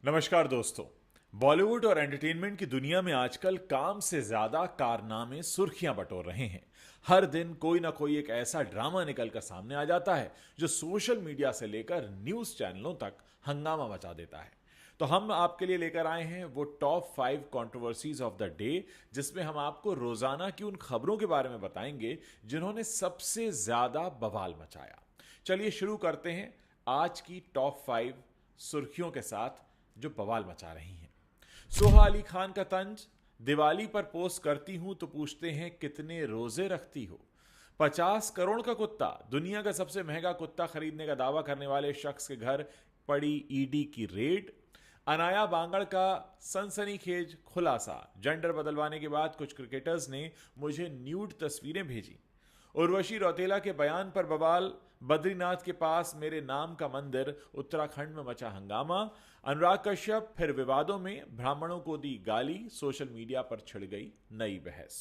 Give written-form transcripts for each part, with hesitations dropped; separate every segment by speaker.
Speaker 1: नमस्कार दोस्तों। बॉलीवुड और एंटरटेनमेंट की दुनिया में आजकल काम से ज्यादा कारनामे सुर्खियां बटोर रहे हैं। हर दिन कोई ना कोई एक ऐसा ड्रामा निकल कर सामने आ जाता है जो सोशल मीडिया से लेकर न्यूज चैनलों तक हंगामा मचा देता है। तो हम आपके लिए लेकर आए हैं वो top 5 controversies of the day, जिसमें हम आपको रोजाना की उन खबरों के बारे में बताएंगे जिन्होंने सबसे ज्यादा बवाल मचाया। चलिए शुरू करते हैं आज की टॉप 5 सुर्खियों के साथ जो बवाल मचा रही हैं। सोहा अली खान का तंज, दिवाली पर पोस्ट करती हूं तो पूछते हैं कितने रोजे रखती हो। 50 करोड़ का कुत्ता, दुनिया का सबसे महंगा कुत्ता खरीदने का दावा करने वाले शख्स के घर पड़ी ईडी की रेड। अनाया बांगड़ का सनसनीखेज खुलासा, जेंडर बदलवाने के बाद कुछ क्रिकेटर्स ने मुझे न्यूड तस्वीरें भेजी। उर्वशी रौतेला के बयान पर बवाल, बद्रीनाथ के पास मेरे नाम का मंदिर, उत्तराखंड में मचा हंगामा। अनुराग कश्यप फिर विवादों में, ब्राह्मणों को दी गाली, सोशल मीडिया पर छिड़ गई नई बहस।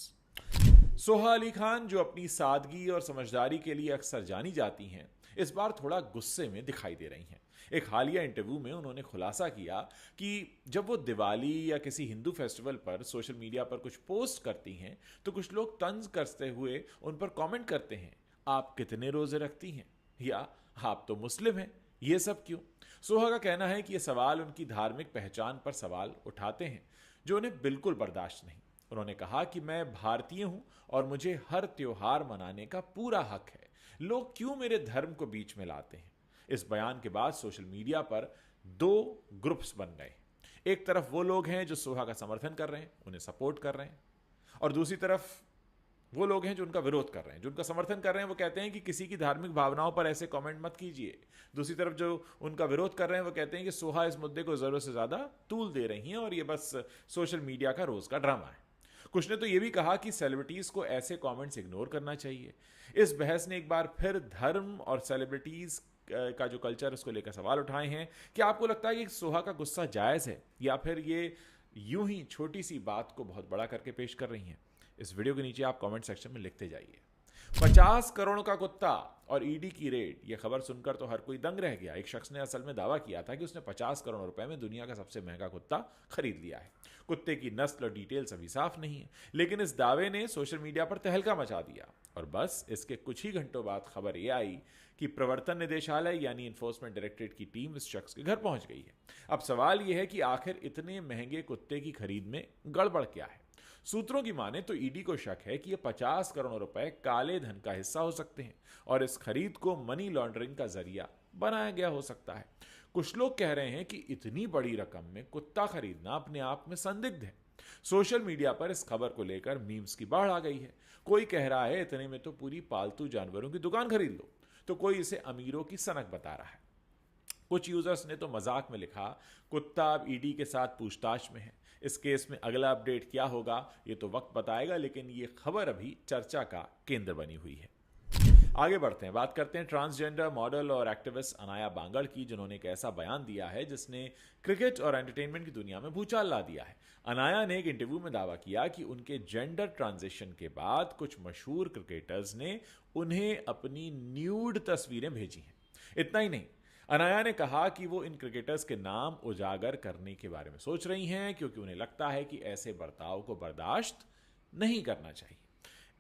Speaker 1: सोहा अली खान, जो अपनी सादगी और समझदारी के लिए अक्सर जानी जाती हैं, इस बार थोड़ा गुस्से में दिखाई दे रही हैं। एक हालिया इंटरव्यू में उन्होंने खुलासा किया कि जब वो दिवाली या किसी हिंदू फेस्टिवल पर सोशल मीडिया पर कुछ पोस्ट करती हैं तो कुछ लोग तंज करते हुए उन पर कमेंट करते हैं, आप कितने रोजे रखती हैं, या आप तो मुस्लिम हैं, ये सब क्यों। सोहा का कहना है कि ये सवाल उनकी धार्मिक पहचान पर सवाल उठाते हैं, जो उन्हें बिल्कुल बर्दाश्त नहीं। उन्होंने कहा कि मैं भारतीय हूं और मुझे हर त्योहार मनाने का पूरा हक है, लोग क्यों मेरे धर्म को बीच में लाते हैं। इस बयान के बाद सोशल मीडिया पर दो ग्रुप्स बन गए। एक तरफ वो लोग हैं जो सोहा का समर्थन कर रहे हैं, उन्हें सपोर्ट कर रहे हैं, और दूसरी तरफ वो लोग हैं जो उनका विरोध कर रहे हैं। जो उनका समर्थन कर रहे हैं वो कहते हैं कि किसी की धार्मिक भावनाओं पर ऐसे कमेंट मत कीजिए। दूसरी तरफ जो उनका विरोध कर रहे हैं वो कहते हैं कि सोहा इस मुद्दे को जरूरत से ज्यादा तूल दे रही हैं और ये बस सोशल मीडिया का रोज का ड्रामा है। कुछ ने तो ये भी कहा कि सेलिब्रिटीज को ऐसे कमेंट्स इग्नोर करना चाहिए। इस बहस ने एक बार फिर धर्म और सेलिब्रिटीज का जो कल्चर, उसको लेकर सवाल उठाए हैं। क्या आपको लगता है कि सोहा का गुस्सा जायज है, या फिर ये यूं ही छोटी सी बात को बहुत बड़ा करके पेश कर रही हैं? इस वीडियो के नीचे आप कमेंट सेक्शन में लिखते जाइए। 50 करोड़ का कुत्ता और ईडी की रेड, यह खबर सुनकर तो हर कोई दंग रह गया। एक शख्स ने असल में दावा किया था कि उसने 50 करोड़ रुपए में दुनिया का सबसे महंगा कुत्ता खरीद लिया है। कुत्ते की नस्ल और डिटेल्स अभी साफ नहीं है, लेकिन इस दावे ने सोशल मीडिया पर तहलका मचा दिया। और बस इसके कुछ ही घंटों बाद खबर यह आई कि प्रवर्तन निदेशालय यानी इन्फोर्समेंट डायरेक्टरेट की टीम इस शख्स के घर पहुंच गई है। अब सवाल यह है कि आखिर इतने महंगे कुत्ते की खरीद में गड़बड़ क्या है। सूत्रों की माने तो ईडी को शक है कि ये 50 करोड़ रुपए काले धन का हिस्सा हो सकते हैं और इस खरीद को मनी लॉन्ड्रिंग का जरिया बनाया गया हो सकता है। कुछ लोग कह रहे हैं कि इतनी बड़ी रकम में कुत्ता खरीदना अपने आप में संदिग्ध है। सोशल मीडिया पर इस खबर को लेकर मीम्स की बाढ़ आ गई है। कोई कह रहा है इतने में तो पूरी पालतू जानवरों की दुकान खरीद लो, तो कोई इसे अमीरों की सनक बता रहा है। कुछ यूजर्स ने तो मजाक में लिखा, कुत्ता अब ईडी के साथ पूछताछ में है, इस केस में अगला अपडेट क्या होगा ये तो वक्त बताएगा, लेकिन ये खबर अभी चर्चा का केंद्र बनी हुई है। आगे बढ़ते हैं, बात करते हैं ट्रांसजेंडर मॉडल और एक्टिविस्ट अनाया बांगड़ की, जिन्होंने एक ऐसा बयान दिया है जिसने क्रिकेट और एंटरटेनमेंट की दुनिया में भूचाल ला दिया है। अनाया ने एक इंटरव्यू में दावा किया कि उनके जेंडर ट्रांजिशन के बाद कुछ मशहूर क्रिकेटर्स ने उन्हें अपनी न्यूड तस्वीरें भेजी हैं। इतना ही नहीं, अनाया ने कहा कि वो इन क्रिकेटर्स के नाम उजागर करने के बारे में सोच रही हैं, क्योंकि उन्हें लगता है कि ऐसे बर्ताव को बर्दाश्त नहीं करना चाहिए।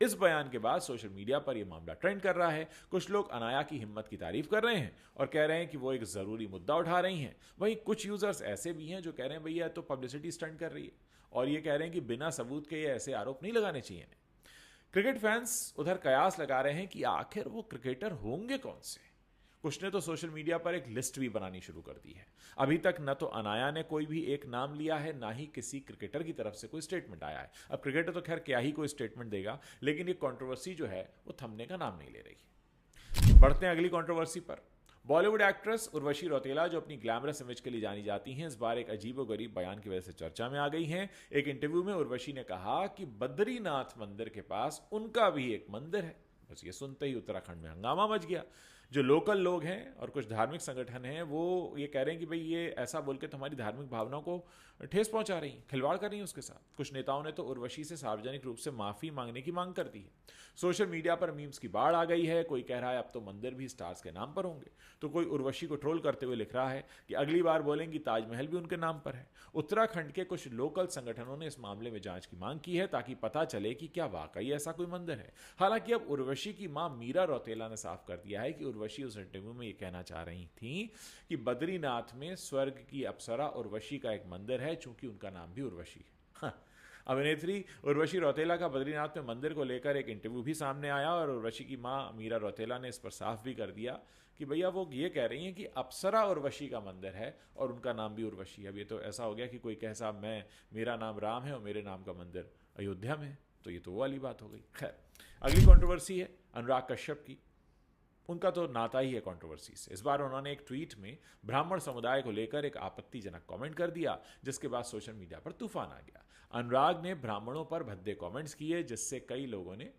Speaker 1: इस बयान के बाद सोशल मीडिया पर यह मामला ट्रेंड कर रहा है। कुछ लोग अनाया की हिम्मत की तारीफ कर रहे हैं और कह रहे हैं कि वो एक जरूरी मुद्दा उठा रही हैं। वहीं कुछ यूजर्स ऐसे भी हैं जो कह रहे हैं भैया तो पब्लिसिटी स्टंट कर रही है, और ये कह रहे हैं कि बिना सबूत के ये ऐसे आरोप नहीं लगाने चाहिए। क्रिकेट फैंस उधर कयास लगा रहे हैं कि आखिर वो क्रिकेटर होंगे कौन से। कुछ ने तो सोशल मीडिया पर एक लिस्ट भी बनानी शुरू कर दी है। अभी तक न तो अनाया ने कोई भी एक नाम लिया है, ना ही किसी क्रिकेटर की तरफ से कोई स्टेटमेंट आया है। अब क्रिकेटर तो खैर क्या ही कोई स्टेटमेंट देगा, लेकिन ये कंट्रोवर्सी जो है वो थमने का नाम नहीं ले रही। बढ़ते हैं अगली कंट्रोवर्सी पर। बॉलीवुड एक्ट्रेस उर्वशी रौतेला, जो अपनी ग्लैमरस इमेज के लिए जानी जाती हैं, इस बार एक अजीबोगरीब बयान की वजह से चर्चा में आ गई हैं। एक इंटरव्यू में उर्वशी ने कहा कि बद्रीनाथ मंदिर के पास उनका भी एक मंदिर है। बस ये सुनते ही उत्तराखंड में हंगामा मच गया। जो लोकल लोग हैं और कुछ धार्मिक संगठन हैं वो ये कह रहे हैं कि भाई ये ऐसा बोल के तुम्हारी धार्मिक भावनाओं को ठेस पहुंचा रही, खिलवाड़ कर रही है उसके साथ। कुछ नेताओं ने तो उर्वशी से सार्वजनिक रूप से माफी मांगने की मांग कर दी है। सोशल मीडिया पर मीम्स की बाढ़ आ गई है। कोई कह रहा है अब तो मंदिर भी स्टार्स के नाम पर होंगे, तो कोई उर्वशी को ट्रोल करते हुए लिख रहा है कि अगली बार बोलेंगी ताजमहल भी उनके नाम पर है। उत्तराखंड के कुछ लोकल संगठनों ने इस मामले में जांच की मांग की है ताकि पता चले कि क्या वाकई ऐसा कोई मंदिर है। हालांकि अब उर्वशी की मां मीरा रौतेला ने साफ कर दिया है कि उर्वशी उस इंटरव्यू में ये कहना चाह रही थी कि बद्रीनाथ में स्वर्ग की अप्सरा उर्वशी का एक मंदिर है, चूंकि उनका नाम भी उर्वशी है। हाँ। अभिनेत्री उर्वशी रौतेला का बद्रीनाथ में मंदिर को लेकर एक इंटरव्यू भी सामने आया और उर्वशी की मां मीरा रौतेला ने इस पर साफ भी कर दिया कि भैया वो ये कह रही हैं कि अप्सरा उर्वशी का मंदिर है और उनका नाम भी उर्वशी है। अब ये तो ऐसा हो गया कि कोई कह साहब मेरा नाम राम है और मेरे नाम का मंदिर अयोध्या में, तो ये तो वो वाली बात हो गई। खैर, अगली कंट्रोवर्सी है अनुराग कश्यप की। उनका तो नाता ही है कंट्रोवर्सी से। इस बार उन्होंने एक ट्वीट में ब्राह्मण समुदाय को लेकर एक आपत्तिजनक कमेंट कर दिया, जिसके बाद सोशल मीडिया पर तूफान आ गया। अनुराग ने ब्राह्मणों पर भद्दे कमेंट्स किए, जिससे कई लोगों ने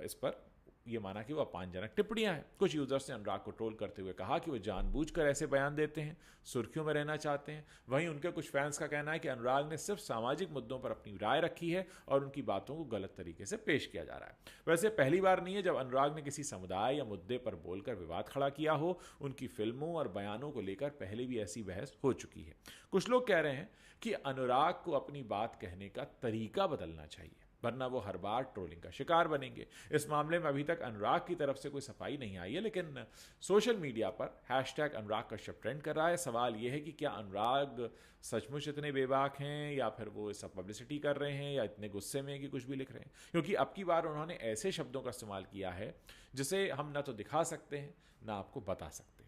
Speaker 1: इस पर यह माना कि वो अपमानजनक टिप्पणियां हैं। कुछ यूजर्स ने अनुराग को ट्रोल करते हुए कहा कि वो जानबूझकर ऐसे बयान देते हैं, सुर्खियों में रहना चाहते हैं। वहीं उनके कुछ फैंस का कहना है कि अनुराग ने सिर्फ सामाजिक मुद्दों पर अपनी राय रखी है और उनकी बातों को गलत तरीके से पेश किया जा रहा है। वैसे पहली बार नहीं है जब अनुराग ने किसी समुदाय या मुद्दे पर बोलकर विवाद खड़ा किया हो। उनकी फिल्मों और बयानों को लेकर पहले भी ऐसी बहस हो चुकी है। कुछ लोग कह रहे हैं कि अनुराग को अपनी बात कहने का तरीका बदलना चाहिए, वरना वो हर बार ट्रोलिंग का शिकार बनेंगे। इस मामले में अभी तक अनुराग की तरफ से कोई सफाई नहीं आई है, लेकिन सोशल मीडिया पर हैशटैग अनुराग कश्यप ट्रेंड कर रहा है। सवाल यह है कि क्या अनुराग सचमुच इतने बेबाक हैं या फिर वो सब पब्लिसिटी कर रहे हैं या इतने गुस्से में कि कुछ भी लिख रहे हैं, क्योंकि अब की बार उन्होंने ऐसे शब्दों का इस्तेमाल किया है जिसे हम ना तो दिखा सकते हैं ना आपको बता सकते।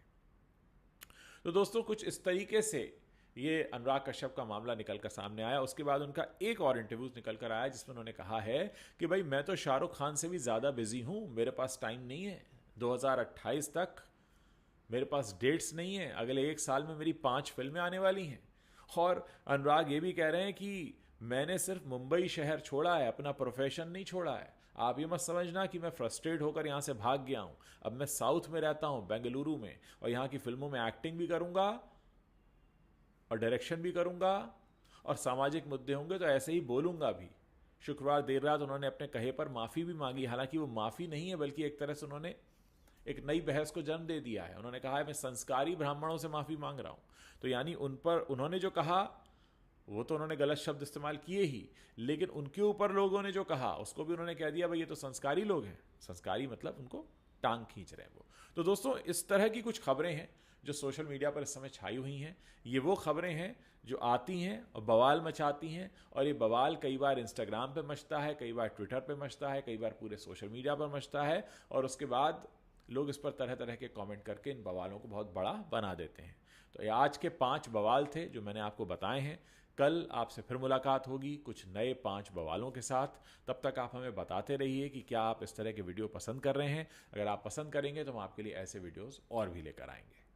Speaker 1: तो दोस्तों, कुछ इस तरीके से ये अनुराग कश्यप का मामला निकल कर सामने आया। उसके बाद उनका एक और इंटरव्यू निकल कर आया जिसमें उन्होंने कहा है कि भाई मैं तो शाहरुख खान से भी ज़्यादा बिजी हूँ, मेरे पास टाइम नहीं है। 2028 तक मेरे पास डेट्स नहीं है, अगले 1 साल में मेरी 5 फिल्में आने वाली हैं। और अनुराग ये भी कह रहे हैं कि मैंने सिर्फ मुंबई शहर छोड़ा है, अपना प्रोफेशन नहीं छोड़ा है। आप ये मत समझना कि मैं फ्रस्ट्रेट होकर यहाँ से भाग गया हूँ। अब मैं साउथ में रहता हूँ, बेंगलुरु में, और यहाँ की फिल्मों में एक्टिंग भी करूँगा और डायरेक्शन भी करूंगा और सामाजिक मुद्दे होंगे तो ऐसे ही बोलूंगा भी। शुक्रवार देर रात उन्होंने अपने कहे पर माफ़ी भी मांगी। हालांकि वो माफ़ी नहीं है, बल्कि एक तरह से उन्होंने एक नई बहस को जन्म दे दिया है। उन्होंने कहा है मैं संस्कारी ब्राह्मणों से माफ़ी मांग रहा हूँ। तो यानी उन पर उन्होंने जो कहा वो तो उन्होंने गलत शब्द इस्तेमाल किए ही, लेकिन उनके ऊपर लोगों ने जो कहा उसको भी उन्होंने कह दिया भाई ये तो संस्कारी लोग हैं। संस्कारी मतलब उनको टांग खींच रहे हैं वो। तो दोस्तों, इस तरह की कुछ खबरें हैं जो सोशल मीडिया पर इस समय छाई हुई हैं। ये वो खबरें हैं जो आती हैं और बवाल मचाती हैं, और ये बवाल कई बार इंस्टाग्राम पे मचता है, कई बार ट्विटर पे मचता है, कई बार पूरे सोशल मीडिया पर मचता है, और उसके बाद लोग इस पर तरह तरह के कमेंट करके इन बवालों को बहुत बड़ा बना देते हैं। तो ये आज के 5 बवाल थे जो मैंने आपको बताए हैं। कल आपसे फिर मुलाकात होगी कुछ नए 5 बवालों के साथ। तब तक आप हमें बताते रहिए कि क्या आप इस तरह के वीडियो पसंद कर रहे हैं। अगर आप पसंद करेंगे तो हम आपके लिए ऐसे वीडियोस और भी लेकर आएंगे।